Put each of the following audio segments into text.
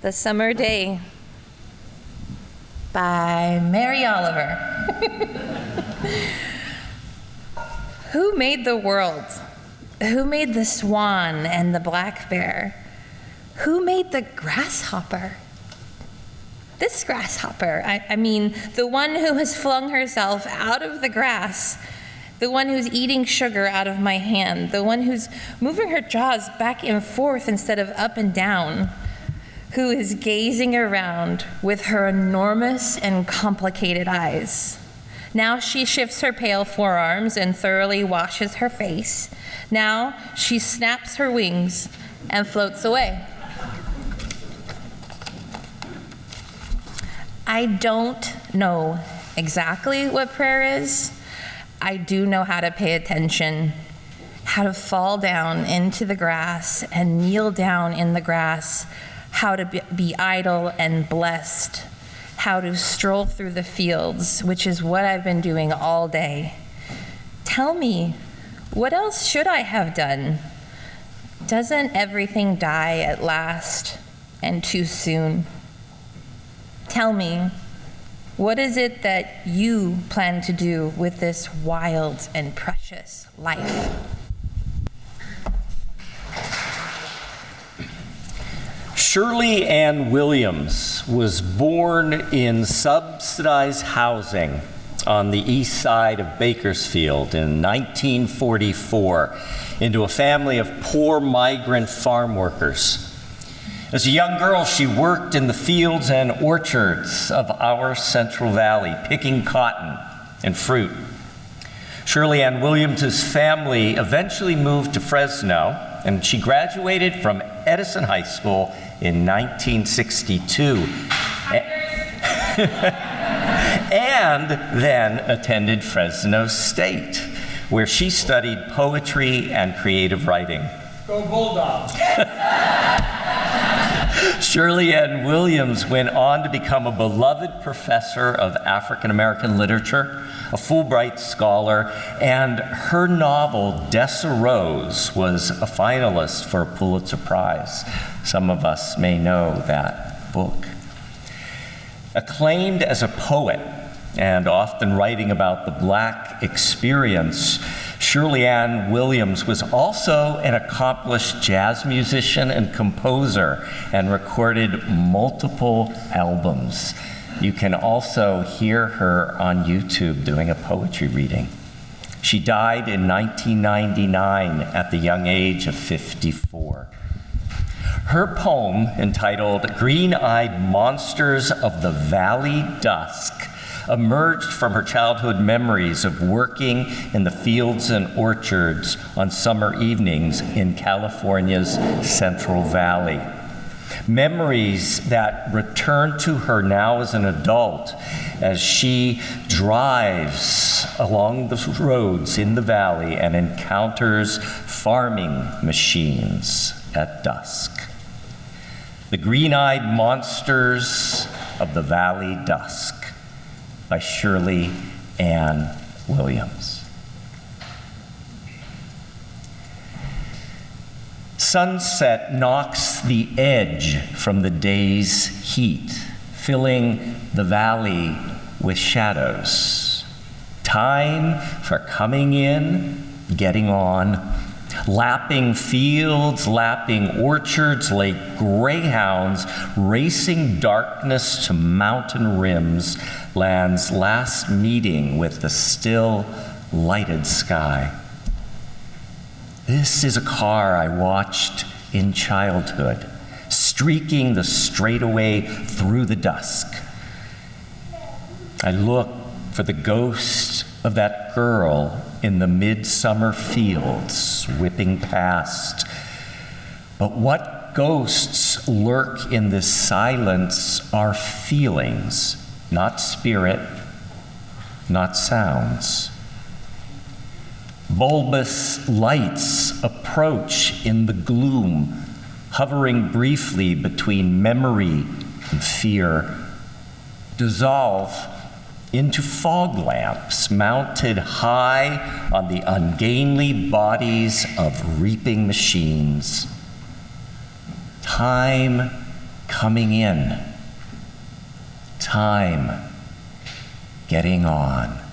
The Summer Day by Mary Oliver. Who made the world? Who made the swan and the black bear? Who made the grasshopper? This grasshopper, I mean, the one who has flung herself out of the grass, the one who's eating sugar out of my hand, the one who's moving her jaws back and forth instead of up and down, who is gazing around with her enormous and complicated eyes. Now she shifts her pale forearms and thoroughly washes her face. Now she snaps her wings and floats away. I don't know exactly what prayer is. I do know how to pay attention, how to fall down into the grass and kneel down in the grass, how to be idle and blessed, how to stroll through the fields, which is what I've been doing all day. Tell me, what else should I have done? Doesn't everything die at last and too soon? Tell me, what is it that you plan to do with this wild and precious life? Shirley Ann Williams was born in subsidized housing on the east side of Bakersfield in 1944 into a family of poor migrant farm workers. As a young girl, she worked in the fields and orchards of our Central Valley, picking cotton and fruit. Shirley Ann Williams' family eventually moved to Fresno, and she graduated from Edison High School in 1962. And then attended Fresno State, where she studied poetry and creative writing. Go Bulldogs! Shirley Ann Williams went on to become a beloved professor of African American literature, a Fulbright scholar, and her novel, Dessa Rose, was a finalist for a Pulitzer Prize. Some of us may know that book. Acclaimed as a poet and often writing about the Black experience, Shirley Ann Williams was also an accomplished jazz musician and composer and recorded multiple albums. You can also hear her on YouTube doing a poetry reading. She died in 1999 at the young age of 54. Her poem, entitled Green-Eyed Monsters of the Valley Dusk, emerged from her childhood memories of working in the fields and orchards on summer evenings in California's Central Valley. Memories that return to her now as an adult as she drives along the roads in the valley and encounters farming machines at dusk. The Green-Eyed Monsters of the Valley Dusk by Shirley Ann Williams. Sunset knocks the edge from the day's heat, filling the valley with shadows. Time for coming in, getting on, lapping fields, lapping orchards like greyhounds, racing darkness to mountain rims, land's last meeting with the still lighted sky. This is a car I watched in childhood, streaking the straightaway through the dusk. I look for the ghost of that girl in the midsummer fields whipping past. But what ghosts lurk in this silence are feelings, not spirit, not sounds. Bulbous lights approach in the gloom, hovering briefly between memory and fear, dissolve into fog lamps mounted high on the ungainly bodies of reaping machines. Time coming in, time getting on.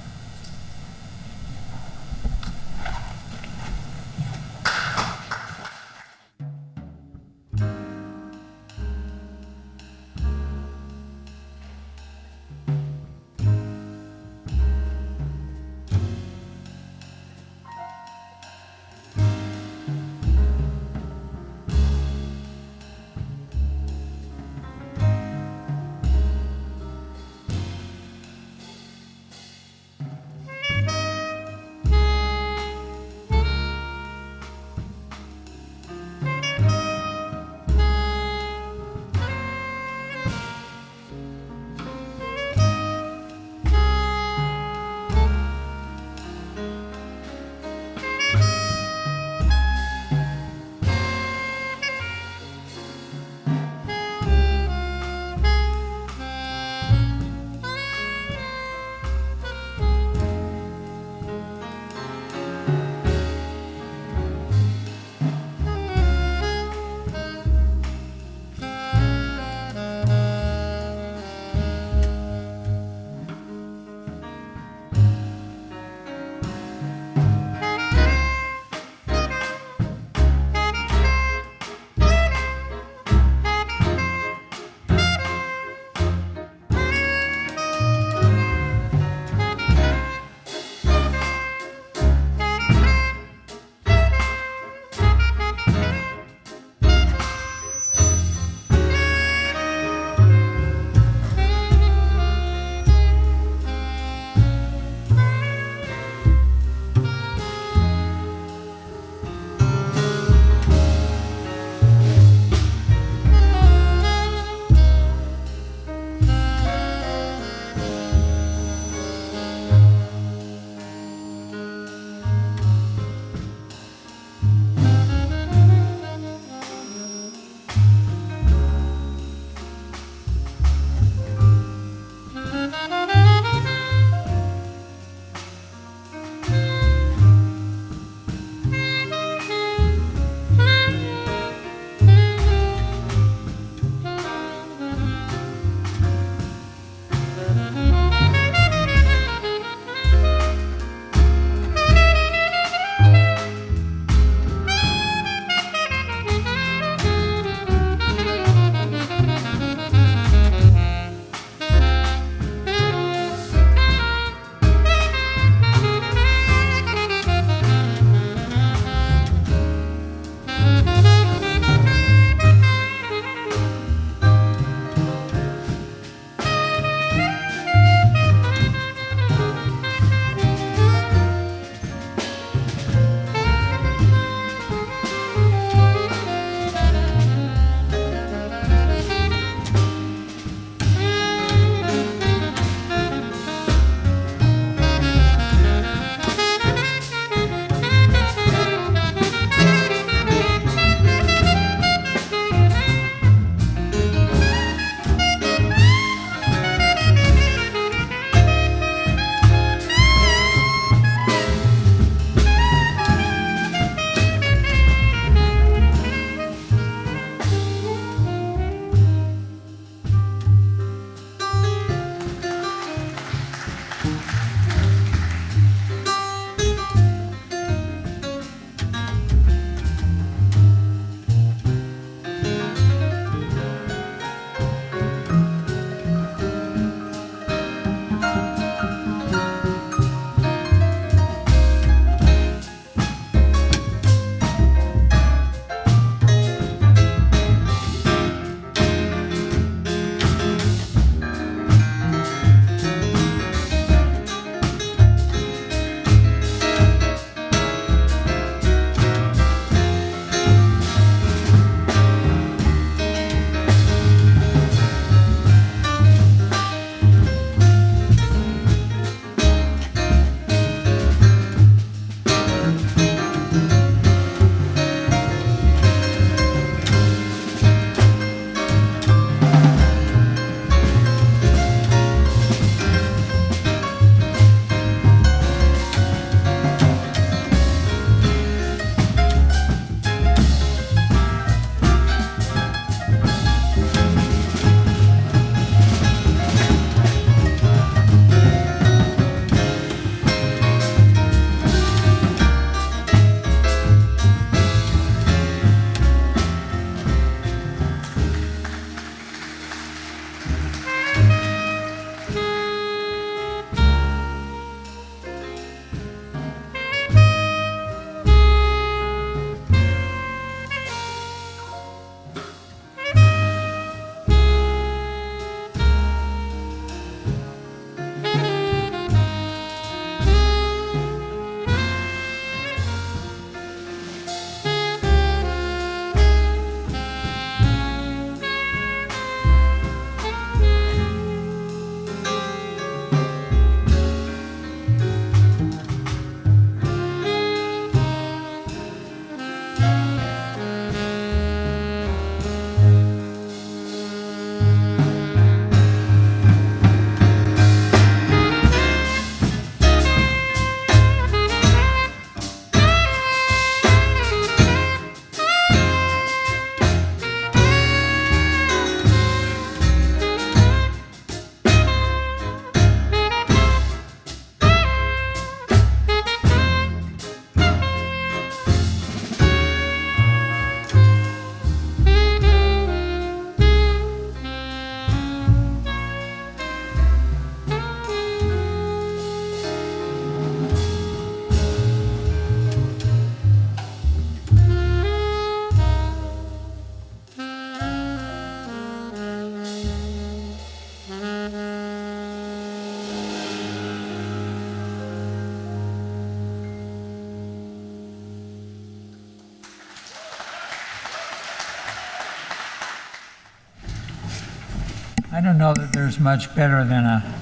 I don't know that there's much better than a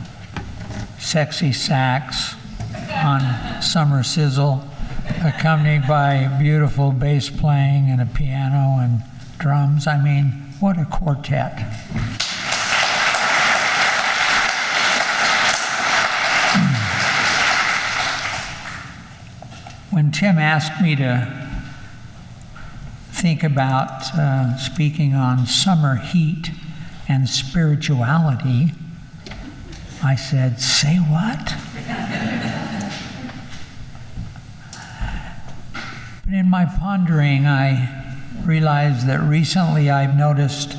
sexy sax on Summer Sizzle, accompanied by beautiful bass playing and a piano and drums. I mean, what a quartet. When Tim asked me to think about speaking on summer heat and spirituality, I said, say what? But in my pondering, I realized that recently I've noticed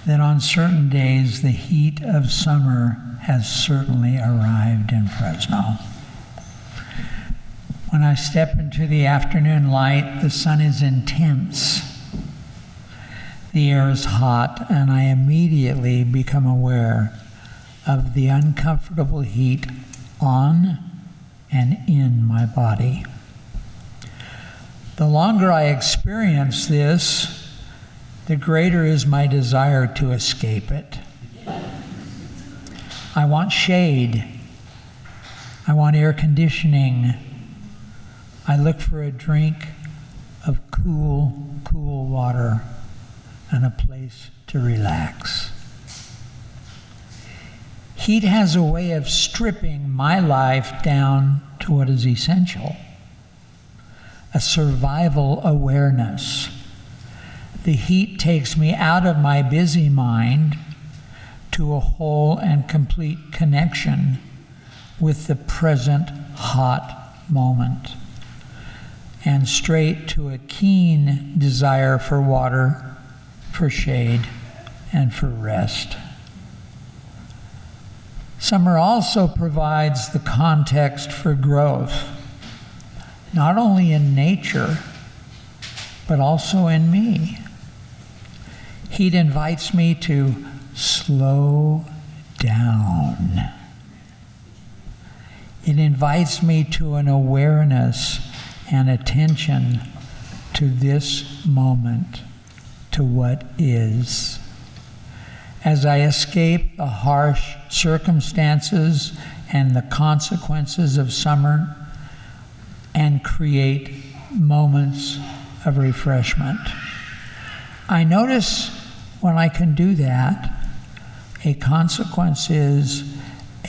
that on certain days the heat of summer has certainly arrived in Fresno. When I step into the afternoon light, the sun is intense. The air is hot, and I immediately become aware of the uncomfortable heat on and in my body. The longer I experience this, the greater is my desire to escape it. I want shade. I want air conditioning. I look for a drink of cool water and a place to relax. Heat has a way of stripping my life down to what is essential, a survival awareness. The heat takes me out of my busy mind to a whole and complete connection with the present hot moment, and straight to a keen desire for water, for shade, and for rest. Summer also provides the context for growth, not only in nature, but also in me. Heat invites me to slow down. It invites me to an awareness and attention to this moment, to what is. As I escape the harsh circumstances and the consequences of summer and create moments of refreshment, I notice when I can do that, a consequence is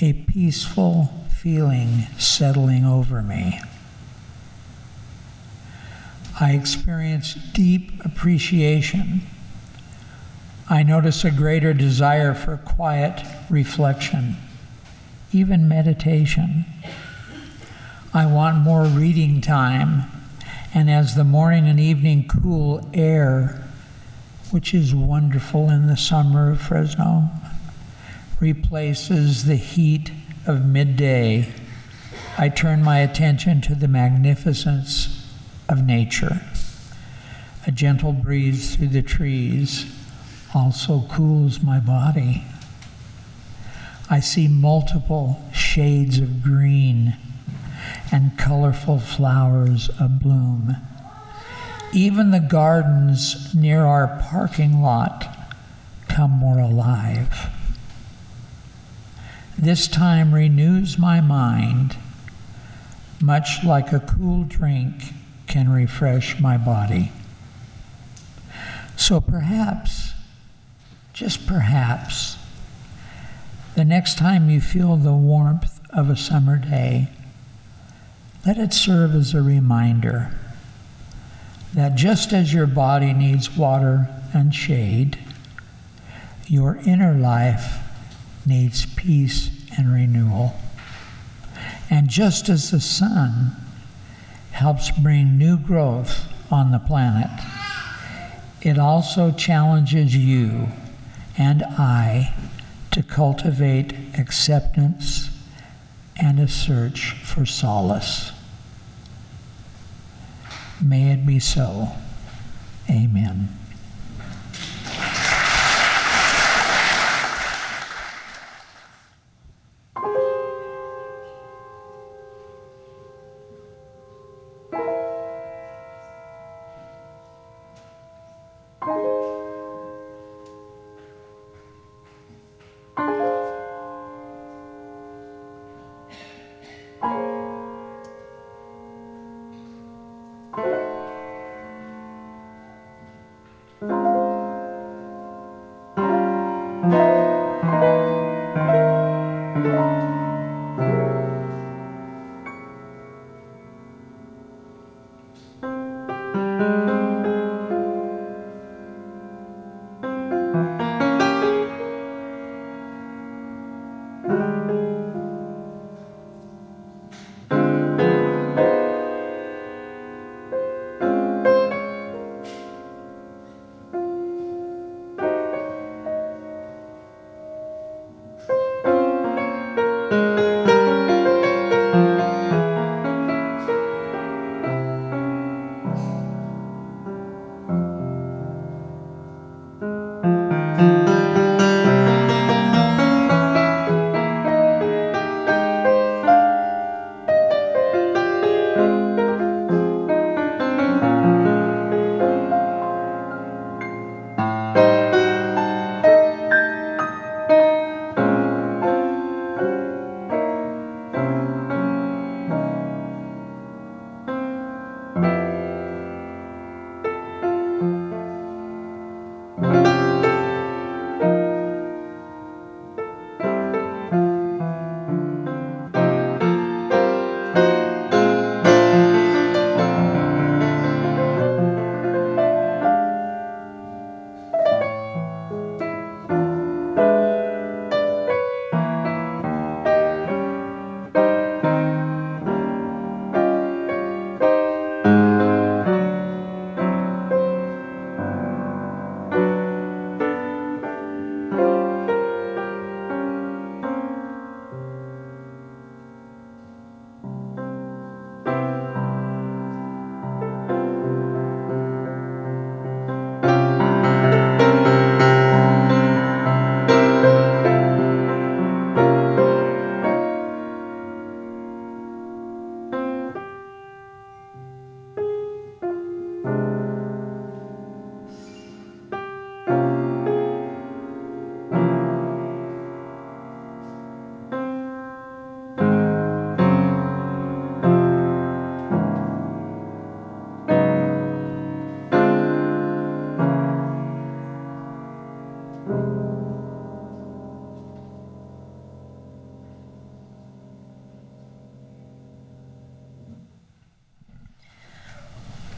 a peaceful feeling settling over me. I experience deep appreciation. I notice a greater desire for quiet reflection, even meditation. I want more reading time, and as the morning and evening cool air, which is wonderful in the summer of Fresno, replaces the heat of midday, I turn my attention to the magnificence of nature. A gentle breeze through the trees also cools my body. I see multiple shades of green and colorful flowers abloom. Even the gardens near our parking lot come more alive. This time renews my mind, much like a cool drink can refresh my body. So perhaps, just perhaps, the next time you feel the warmth of a summer day, let it serve as a reminder that just as your body needs water and shade, your inner life needs peace and renewal. And just as the sun helps bring new growth on the planet, it also challenges you and I to cultivate acceptance and a search for solace. May it be so. Amen.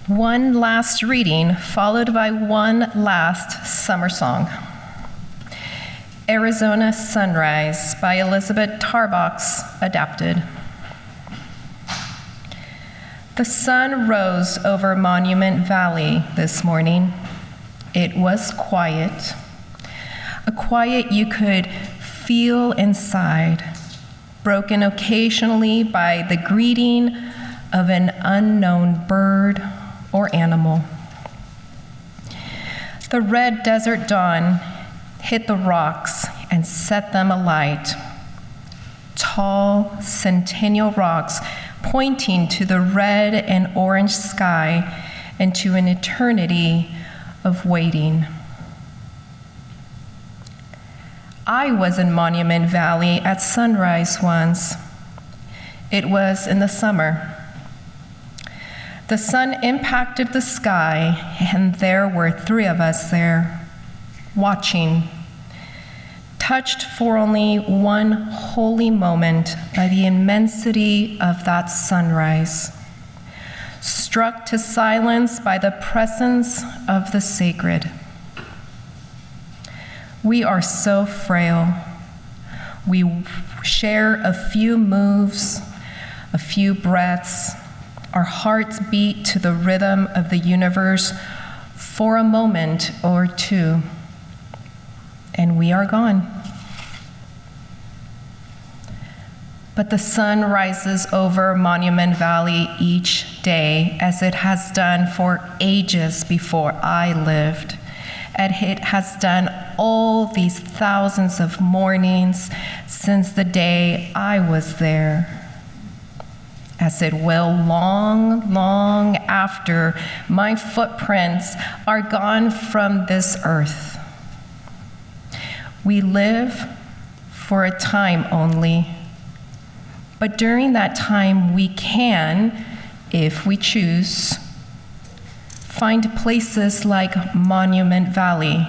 One last reading, followed by one last summer song. Arizona Sunrise by Elizabeth Tarbox, adapted. The sun rose over Monument Valley this morning. It was quiet, a quiet you could feel inside, broken occasionally by the greeting of an unknown bird or animal. The red desert dawn hit the rocks and set them alight. Tall, centennial rocks pointing to the red and orange sky and to an eternity of waiting. I was in Monument Valley at sunrise once. It was in the summer. The sun impacted the sky, and there were 3 of us there, watching, touched for only one holy moment by the immensity of that sunrise, struck to silence by the presence of the sacred. We are so frail. We share a few moves, a few breaths. Our hearts beat to the rhythm of the universe for a moment or 2, and we are gone. But the sun rises over Monument Valley each day, as it has done for ages before I lived, and it has done all these thousands of mornings since the day I was there, as it will long, long after my footprints are gone from this earth. We live for a time only, but during that time we can, if we choose, find places like Monument Valley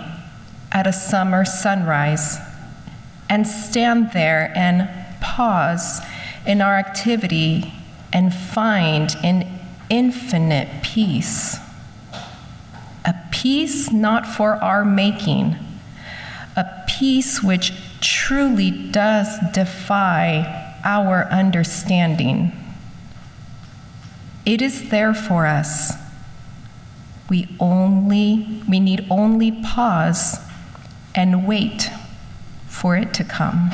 at a summer sunrise and stand there and pause in our activity and find an infinite peace. A peace not for our making, a peace which truly does defy our understanding. It is there for us. We need only pause and wait for it to come.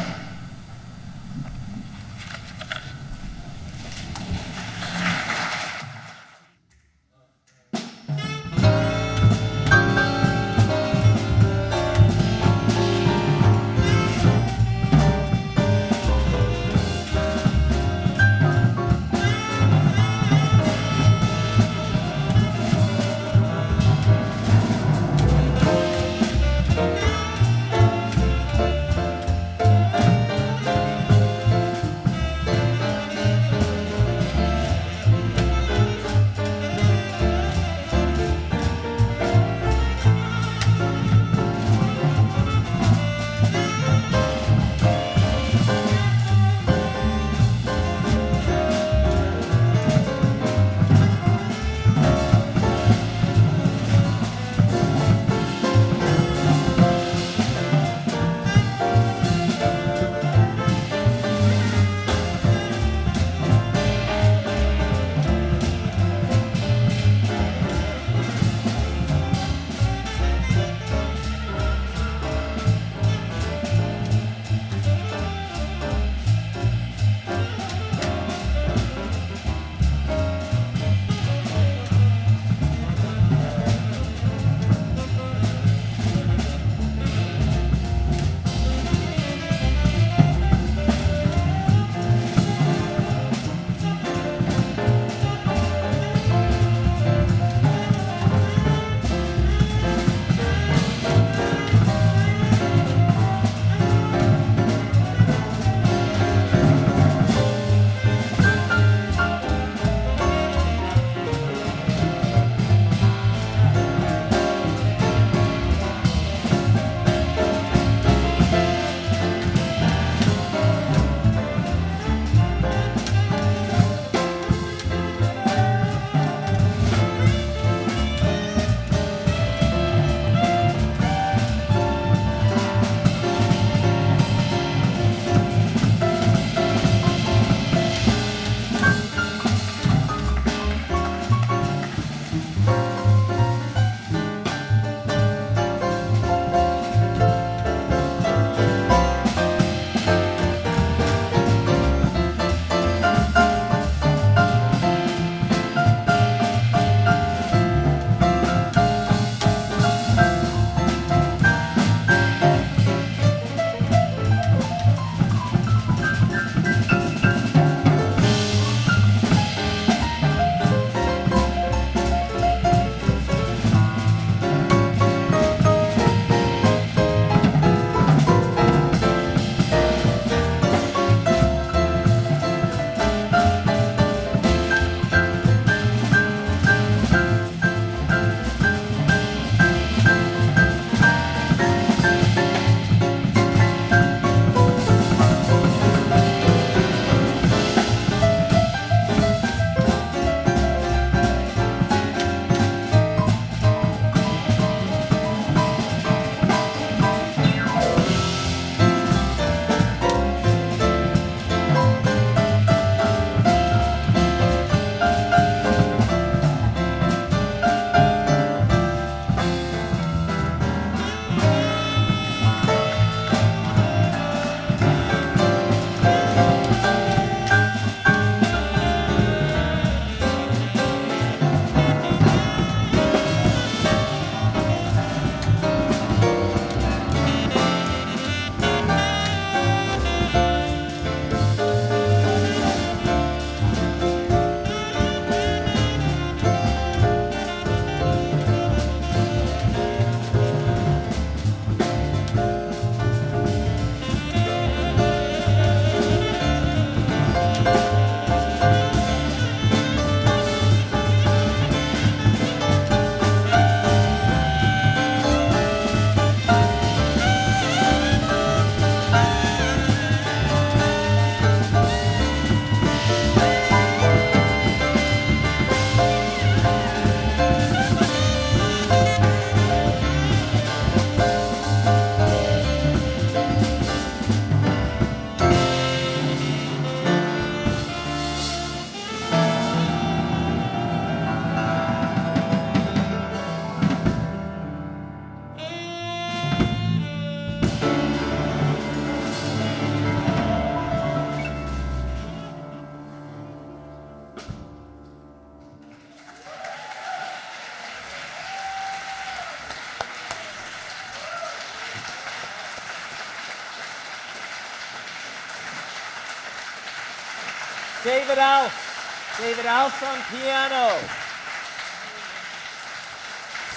David Alf. David Alf on piano.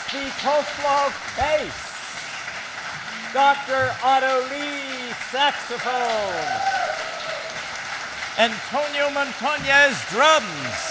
Steve Koslov, bass. Dr. Otto Lee, saxophone. Antonio Montañez, drums.